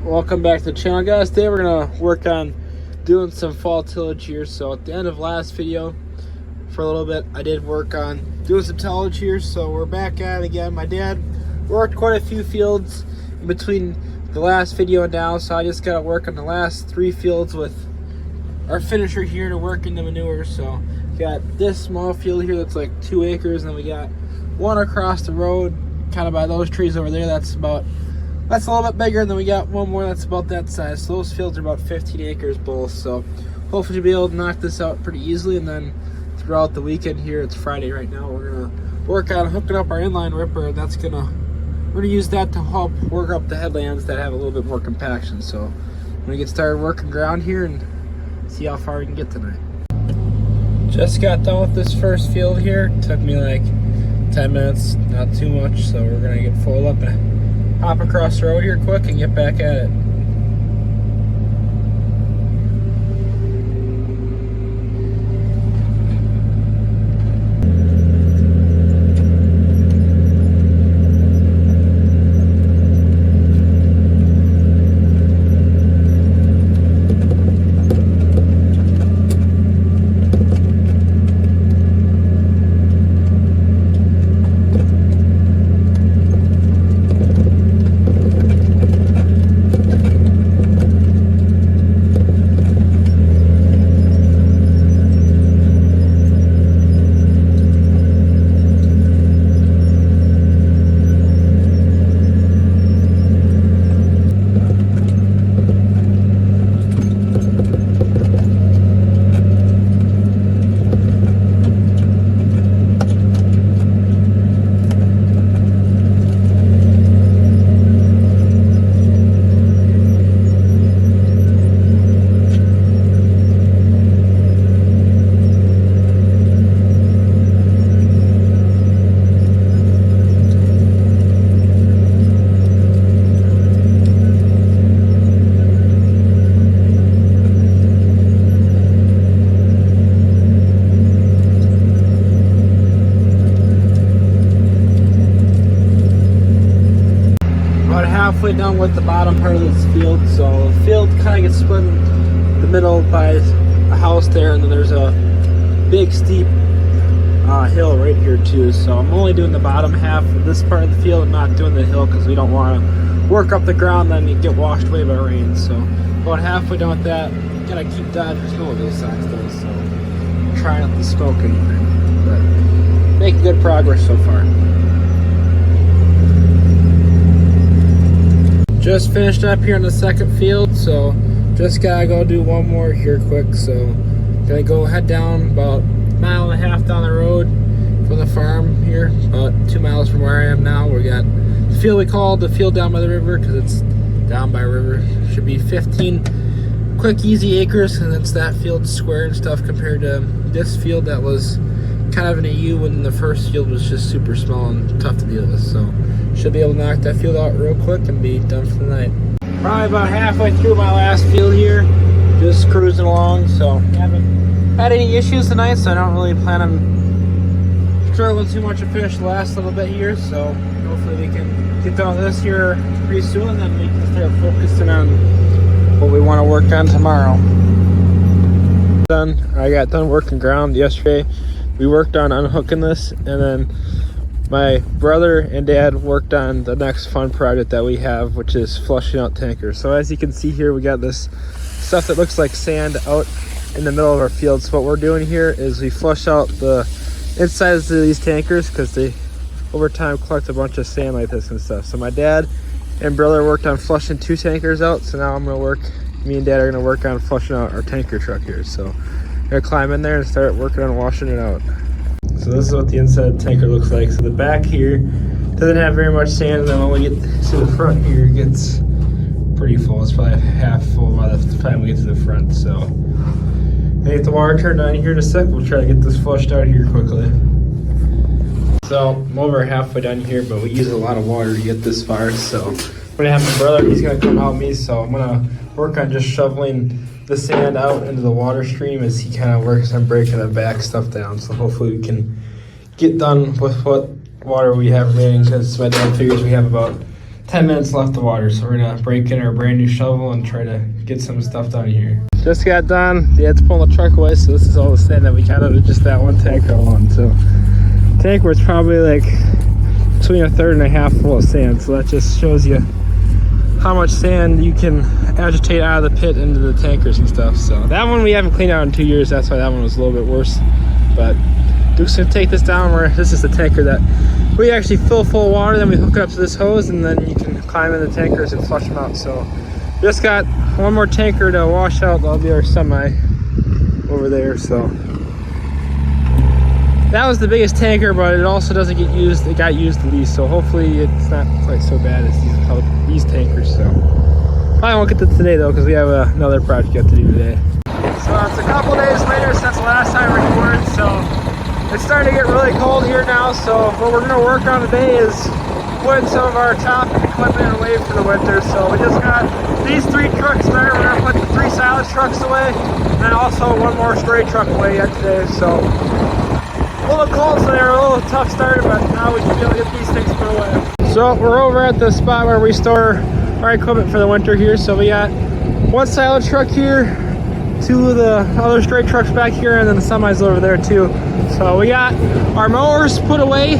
Welcome back to the channel, guys. Today we're gonna work on doing some fall tillage here. So at the end of last video, for a little bit, I did work on doing some tillage here. So we're back at it again. My dad worked quite a few fields in between the last video and now, so I just gotta work on the last 3 fields with our finisher here to work in the manure. So we got this small field here that's like 2 acres, and then we got one across the road, kind of by those trees over there. That's a little bit bigger, and then we got one more that's about that size. So those fields are about 15 acres both. So hopefully we'll be able to knock this out pretty easily, and then throughout the weekend here, it's Friday right now, we're gonna work on hooking up our inline ripper. We're gonna use that to help work up the headlands that have a little bit more compaction. So I'm gonna get started working ground here and see how far we can get tonight. Just got done with this first field here. Took me like 10 minutes, not too much. So we're gonna get full up and hop across the road here quick and get back at it. Halfway done with the bottom part of this field. So the field kind of gets split in the middle by a house there, and then there's a big steep hill right here too. So I'm only doing the bottom half of this part of the field and not doing the hill because we don't want to work up the ground and then you get washed away by rain. So about halfway done with that. Gotta keep dodging snow with those sides though, so I'm trying not to smoke anything, but making good progress so far. Just finished up here in the second field, so just gotta go do one more here quick. So gonna go head down about 1.5 miles down the road from the farm here, about 2 miles from where I am now. We got the field we call the field down by the river because it's down by a river. Should be 15 quick easy acres, and it's that field square and stuff compared to this field that was kind of in a U when the first field was just super small and tough to deal with. So should be able to knock that field out real quick and be done for the night. Probably about halfway through my last field here, just cruising along. So haven't had any issues tonight, so I don't really plan on struggling too much to finish the last little bit here. So hopefully we can get done with this here pretty soon, and then we can start focusing on what we want to work on tomorrow. I got done working ground yesterday. We worked on unhooking this, and then my brother and dad worked on the next fun project that we have, which is flushing out tankers. So as you can see here, we got this stuff that looks like sand out in the middle of our field. So what we're doing here is we flush out the insides of these tankers because they over time collect a bunch of sand like this and stuff. So my dad and brother worked on flushing 2 tankers out. So now me and dad are gonna work on flushing out our tanker truck here. So I'm gonna climb in there and start working on washing it out. So this is what the inside of the tanker looks like. So the back here doesn't have very much sand, and then when we get to the front here, it gets pretty full. It's probably half full by the time we get to the front. So I get the water turned on here in a sec. We'll try to get this flushed out here quickly. So I'm over halfway done here, but we use a lot of water to get this far. So I'm gonna have my brother, he's gonna come help me. So I'm gonna work on just shoveling the sand out into the water stream as he kind of works on breaking the back stuff down. So hopefully we can get done with what water we have remaining, because my dad figures we have about 10 minutes left of water, so we're gonna break in our brand new shovel and try to get some stuff done here. Just got done. They had to pull the truck away, so this is all the sand that we got out of just that one tanker alone. So tank was probably like between a third and a half full of sand, so that just shows you how much sand you can agitate out of the pit into the tankers and stuff. So that one we haven't cleaned out in 2 years. That's why that one was a little bit worse. But Duke's gonna take this down where this is the tanker that we actually fill full of water, then we hook it up to this hose, and then you can climb in the tankers and flush them out. So just got one more tanker to wash out. That'll be our semi over there. So that was the biggest tanker, but it also doesn't get used. It got used the least, so hopefully it's not quite so bad as these tankers. So I won't get to today though, because we have another project yet to do today. So it's a couple days later since the last time I recorded, so it's starting to get really cold here now. So what we're going to work on today is putting some of our chopping equipment away for the winter. So we just got these 3 trucks there. We're going to put the 3 silage trucks away, and then also one more straight truck away yet today. So a little cold, so they're a little tough started, but now we can be able to get these things put away. So we're over at the spot where we store our equipment for the winter here. So we got 1 silage truck here, 2 of the other straight trucks back here, and then the semis over there too. So we got our mowers put away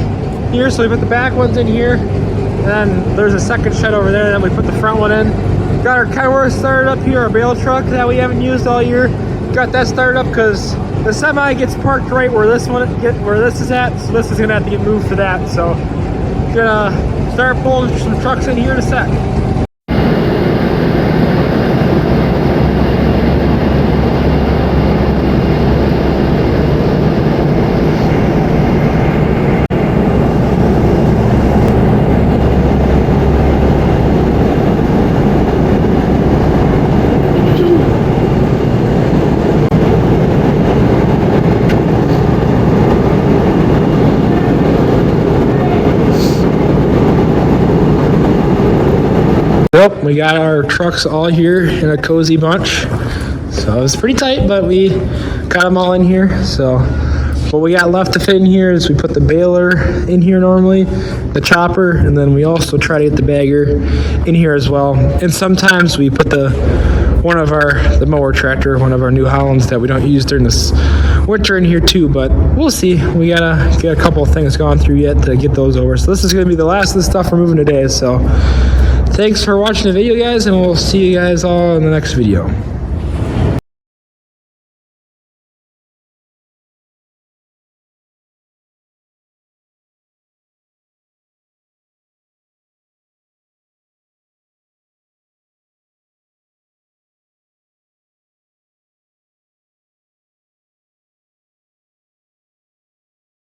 here, so we put the back ones in here, and then there's a second shed over there, and then we put the front one in. Got our Kenworth started up here, our bale truck that we haven't used all year. Got that started up because the semi gets parked right where this is at, so this is gonna have to get moved for that. So gonna start pulling some trucks in here in a sec. Well, we got our trucks all here in a cozy bunch. So it was pretty tight, but we got them all in here. So what we got left to fit in here is we put the baler in here normally, the chopper, and then we also try to get the bagger in here as well. And sometimes we put the mower tractor, one of our New Hollands that we don't use during this winter in here too, but we'll see. We gotta get a couple of things gone through yet to get those over. So this is gonna be the last of the stuff we're moving today. So thanks for watching the video, guys, and we'll see you guys all in the next video.